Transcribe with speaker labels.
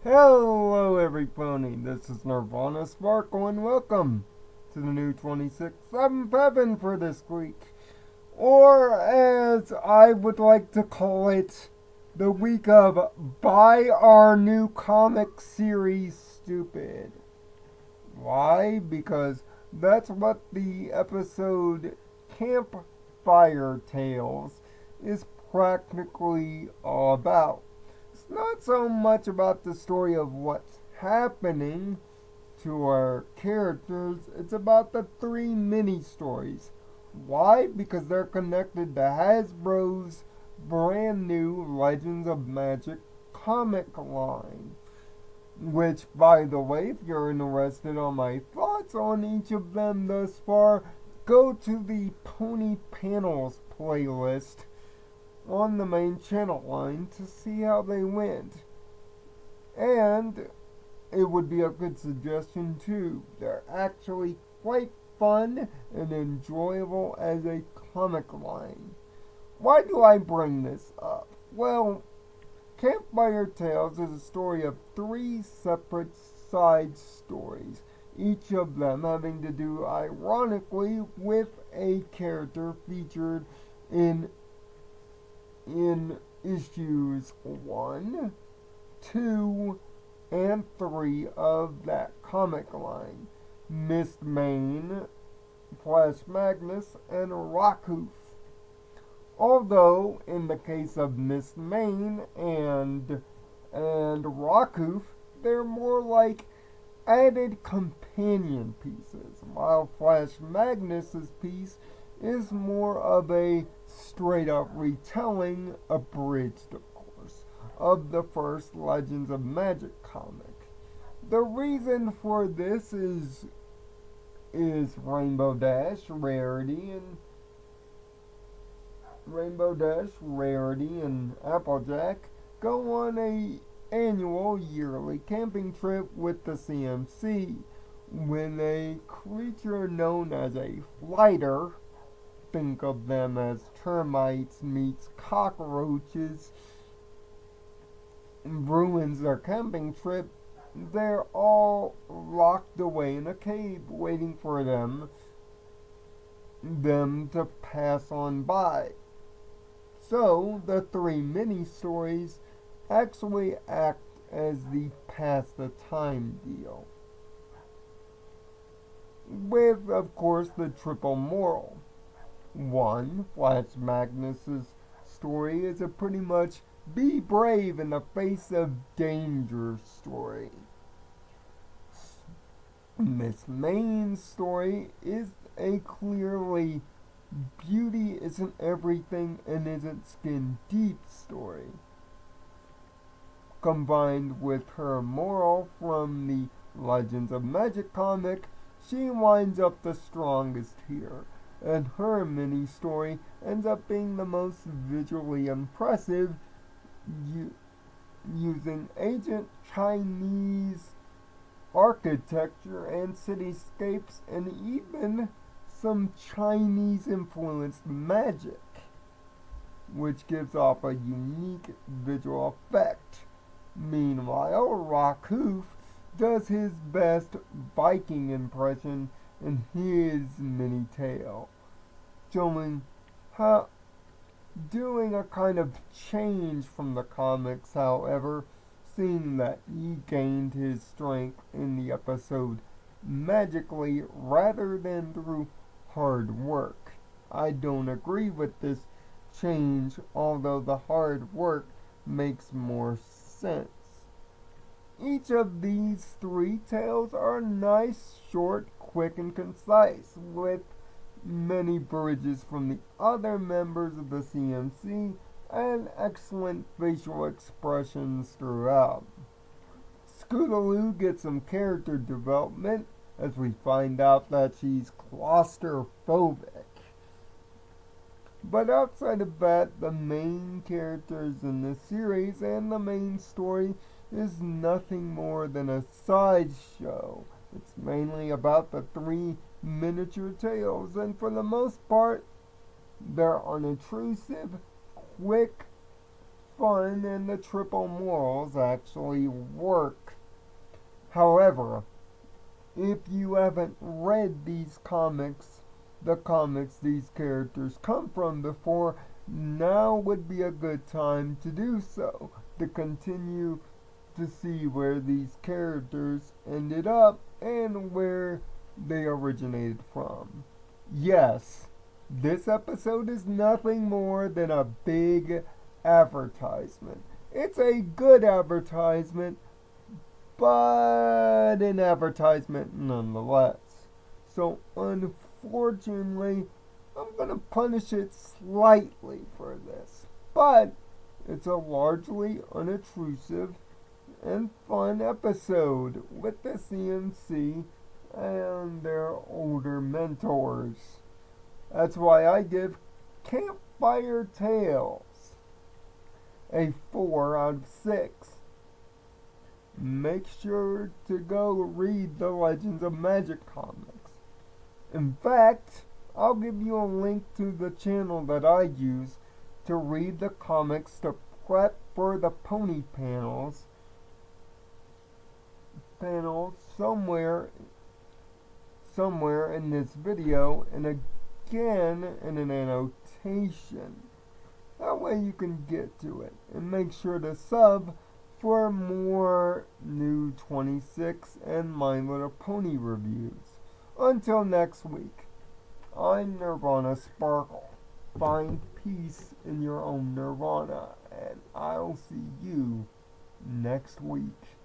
Speaker 1: Hello everybody, this is Nirvana Sparkle and welcome to the new 26th Heaven for this week. Or as I would like to call it, the week of Buy Our New Comic Series Stupid. Why? Because that's what the episode Campfire Tales is practically all about. It's not so much about the story of what's happening to our characters, it's about the three mini stories. Why? Because they're connected to Hasbro's brand new Legends of Magic comic line. Which, by the way, if you're interested on my thoughts on each of them thus far, go to the Pony Panels playlist on the main channel line to see how they went. And it would be a good suggestion too. They're actually quite fun and enjoyable as a comic line. Why do I bring this up? Well, Campfire Tales is a story of three separate side stories, each of them having to do, ironically, with a character featured in issues 1, 2, and 3 of that comic line. Miss Main, Flash Magnus, and Rackhoof. Although, in the case of Miss Main and Rackhoof, they're more like added companion pieces, while Flash Magnus's piece is more of a straight up retelling, abridged of course, of the first Legends of Magic comic. The reason for this is Rainbow Dash, Rarity, and AppleJack go on a annual yearly camping trip with the CMC when a creature known as a flighter, think of them as termites meets cockroaches, ruins their camping trip. They're all locked away in a cave waiting for them to pass on by. So the three mini stories actually act as the pass the time deal, with of course the triple moral. One, Flash Magnus's story is a pretty much be brave in the face of danger story. Miss Main's story is a clearly beauty isn't everything and isn't skin deep story. Combined with her moral from the Legends of Magic comic, she winds up the strongest here, and her mini story ends up being the most visually impressive, using ancient Chinese architecture and cityscapes and even some Chinese influenced magic, which gives off a unique visual effect. Meanwhile, Rackhoof does his best Viking impression in his mini tale, showing how doing a kind of change from the comics, however, seeing that he gained his strength in the episode magically rather than through hard work. I don't agree with this change, although the hard work makes more sense. Each of these three tales are nice, short, quick, and concise, with many bridges from the other members of the CMC and excellent facial expressions throughout. Scootaloo gets some character development as we find out that she's claustrophobic. But outside of that, the main characters in the series and the main story is nothing more than a sideshow. It's mainly about the three miniature tales, and for the most part, they're unintrusive, quick, fun and the triple morals actually work. However, if you haven't read these comics, the comics these characters come from before, now would be a good time to do so, to continue to see where these characters ended up and where they originated from. Yes, this episode is nothing more than a big advertisement. It's a good advertisement, but an advertisement nonetheless. So unfortunately, I'm going to punish it slightly for this. But it's a largely unobtrusive and fun episode with the CMC and their older mentors. That's why I give Campfire Tales a 4 out of 6. Make sure to go read the Legends of Magic comics. In fact, I'll give you a link to the channel that I use to read the comics to prep for the pony panels somewhere in this video, and again in an annotation. That way you can get to it. And make sure to sub for more new 26 and My Little Pony reviews. Until next week, I'm Nirvana Sparkle. Find peace in your own Nirvana, and I'll see you next week.